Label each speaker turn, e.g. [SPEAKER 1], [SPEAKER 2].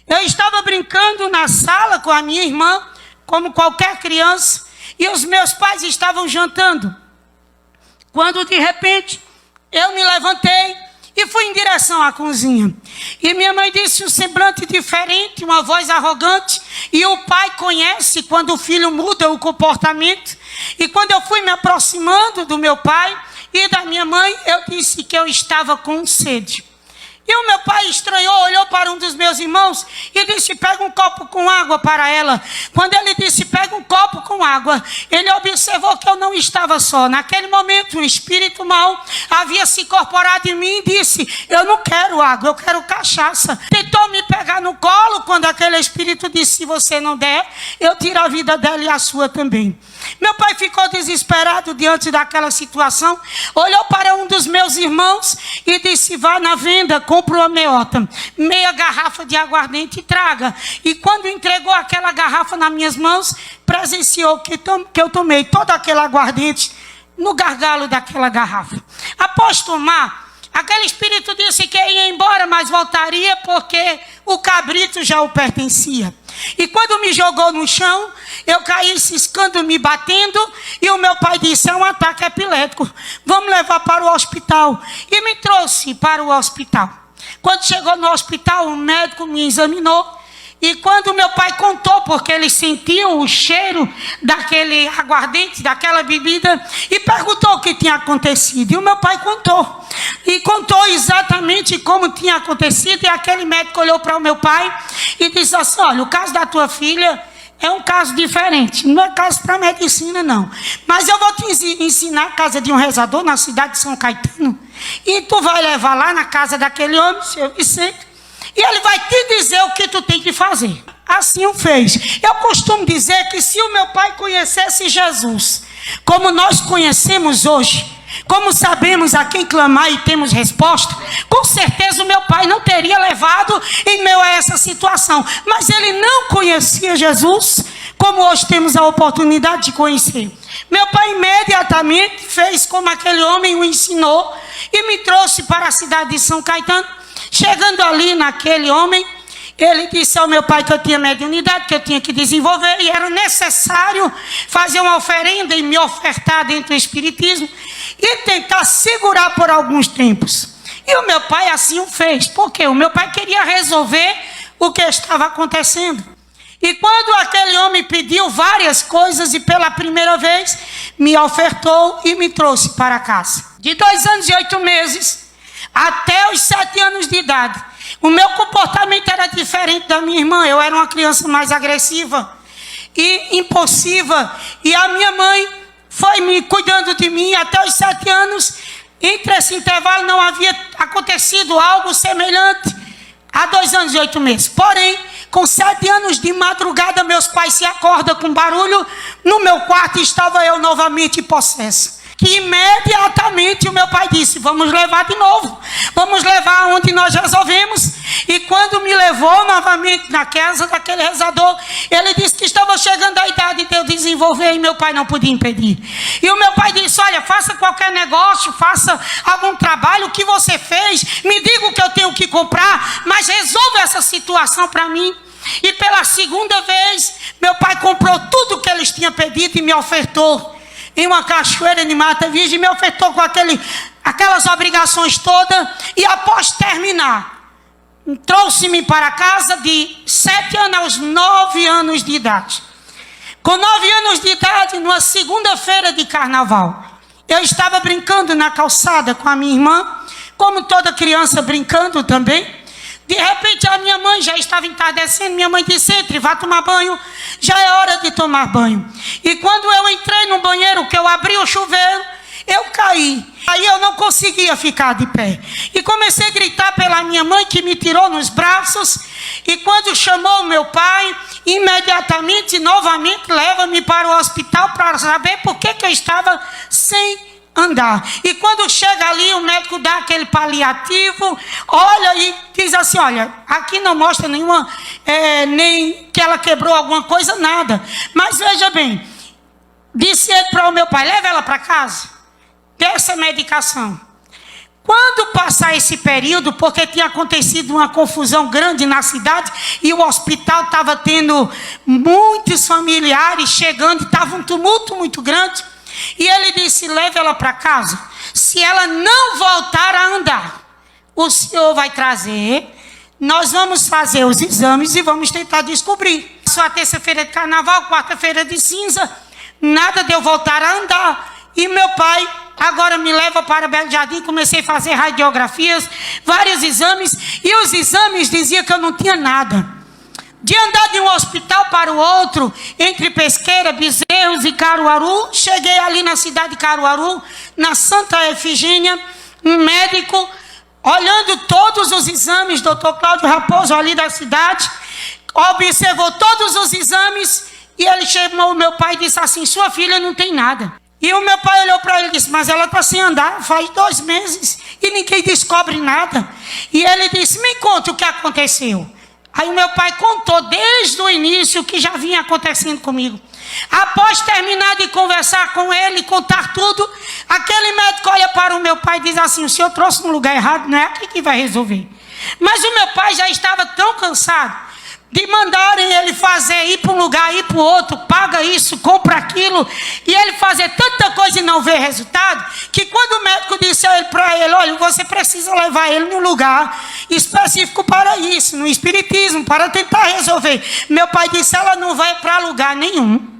[SPEAKER 1] Eu estava brincando na sala com a minha irmã, como qualquer criança, e os meus pais estavam jantando. Quando, de repente, eu me levantei e fui em direção à cozinha. E minha mãe disse um semblante diferente, uma voz arrogante. E o pai conhece quando o filho muda o comportamento. E quando eu fui me aproximando do meu pai e da minha mãe, eu disse que eu estava com sede. E o meu pai estranhou, olhou para um dos meus irmãos e disse, pega um copo com água para ela. Quando ele disse, pega um copo com água, ele observou que eu não estava só. Naquele momento, um espírito mau havia se incorporado em mim e disse, eu não quero água, eu quero cachaça. Tentou me pegar no colo quando aquele espírito disse, se você não der, eu tiro a vida dela e a sua também. Meu pai ficou desesperado diante daquela situação, olhou para um dos meus irmãos e disse, vá na venda, compra uma meota, meia garrafa de aguardente e traga. E quando entregou aquela garrafa nas minhas mãos, presenciou que eu tomei todo aquele aguardente no gargalo daquela garrafa. Após tomar, aquele espírito disse que ia embora, mas voltaria porque o cabrito já o pertencia. E quando me jogou no chão, eu caí ciscando, me batendo, e o meu pai disse, é um ataque epilético, vamos levar para o hospital. E me trouxe para o hospital. Quando chegou no hospital, o médico me examinou, e quando meu pai contou, porque ele sentiu o cheiro daquele aguardente, daquela bebida, e perguntou o que tinha acontecido. E o meu pai contou. E contou exatamente como tinha acontecido. E aquele médico olhou para o meu pai e disse assim, olha, o caso da tua filha é um caso diferente. Não é caso para medicina, não. Mas eu vou te ensinar a casa de um rezador na cidade de São Caetano. E tu vai levar lá na casa daquele homem, seu Vicente. E ele vai te dizer o que tu tem que fazer. Assim o fez. Eu costumo dizer que se o meu pai conhecesse Jesus, como nós conhecemos hoje, como sabemos a quem clamar e temos resposta, com certeza o meu pai não teria levado em meio a essa situação. Mas ele não conhecia Jesus, como hoje temos a oportunidade de conhecer. Meu pai imediatamente fez como aquele homem o ensinou e me trouxe para a cidade de São Caetano. Chegando ali naquele homem, ele disse ao meu pai que eu tinha mediunidade, que eu tinha que desenvolver, e era necessário fazer uma oferenda e me ofertar dentro do espiritismo e tentar segurar por alguns tempos. E o meu pai assim o fez, porque o meu pai queria resolver o que estava acontecendo. E quando aquele homem pediu várias coisas e pela primeira vez me ofertou e me trouxe para casa. De 2 anos e 8 meses até os 7 anos de idade, o meu comportamento era diferente da minha irmã. Eu era uma criança mais agressiva e impulsiva. E a minha mãe foi me cuidando de mim até os 7 anos. Entre esse intervalo não havia acontecido algo semelhante há 2 anos e 8 meses. Porém, com 7 anos de madrugada, meus pais se acordam com barulho. No meu quarto estava eu novamente possessa. Que imediatamente o meu pai disse, vamos levar de novo. Vamos levar onde nós resolvemos. E quando me levou novamente na casa daquele rezador, ele disse que estava chegando a idade de eu desenvolver e meu pai não podia impedir. E o meu pai disse, olha, faça qualquer negócio, faça algum trabalho, o que você fez, me diga o que eu tenho que comprar, mas resolva essa situação para mim. E pela segunda vez, meu pai comprou tudo o que eles tinham pedido e me ofertou em uma cachoeira de Mata Virgem, me ofertou com aquelas obrigações todas, e após terminar, trouxe-me para casa de 7 anos aos 9 anos de idade. Com 9 anos de idade, numa segunda-feira de carnaval, eu estava brincando na calçada com a minha irmã, como toda criança brincando também. De repente a minha mãe já estava entardecendo, minha mãe disse, entre, vá tomar banho, já é hora de tomar banho. E quando eu entrei no banheiro, que eu abri o chuveiro, eu caí. Aí eu não conseguia ficar de pé. E comecei a gritar pela minha mãe, que me tirou nos braços. E quando chamou o meu pai, imediatamente, novamente, leva-me para o hospital para saber por que eu estava sem andar. E quando chega ali, o médico dá aquele paliativo, olha e diz assim, olha, aqui não mostra nenhuma, nem que ela quebrou alguma coisa, nada. Mas veja bem, disse ele para o meu pai, leva ela para casa, dê essa medicação. Quando passar esse período, porque tinha acontecido uma confusão grande na cidade e o hospital estava tendo muitos familiares chegando, estava um tumulto muito grande. E ele disse: leve ela para casa. Se ela não voltar a andar, o senhor vai trazer, nós vamos fazer os exames e vamos tentar descobrir. Só a terça-feira de carnaval, quarta-feira de cinza, nada de eu voltar a andar. E meu pai agora me leva para Belo Jardim, comecei a fazer radiografias, vários exames, e os exames diziam que eu não tinha nada. De andar de um hospital para o outro, entre Pesqueira, Bezerros e Caruaru, cheguei ali na cidade de Caruaru, na Santa Efigênia, um médico, olhando todos os exames, doutor Cláudio Raposo, ali da cidade, observou todos os exames, e ele chamou o meu pai e disse assim: sua filha não tem nada. E o meu pai olhou para ele e disse: mas ela está sem andar faz 2 meses e ninguém descobre nada. E ele disse: me conta o que aconteceu. Aí o meu pai contou desde o início o que já vinha acontecendo comigo. Após terminar de conversar com ele, contar tudo, aquele médico olha para o meu pai e diz assim: o senhor trouxe no lugar errado, não é aqui que vai resolver. Mas o meu pai já estava tão cansado de mandarem ele fazer, ir para um lugar, ir para o outro, paga isso, compra aquilo, e ele fazer tanta coisa e não ver resultado, que quando o médico disse para ele: olha, você precisa levar ele num lugar específico para isso, no espiritismo, para tentar resolver. Meu pai disse: ela não vai para lugar nenhum.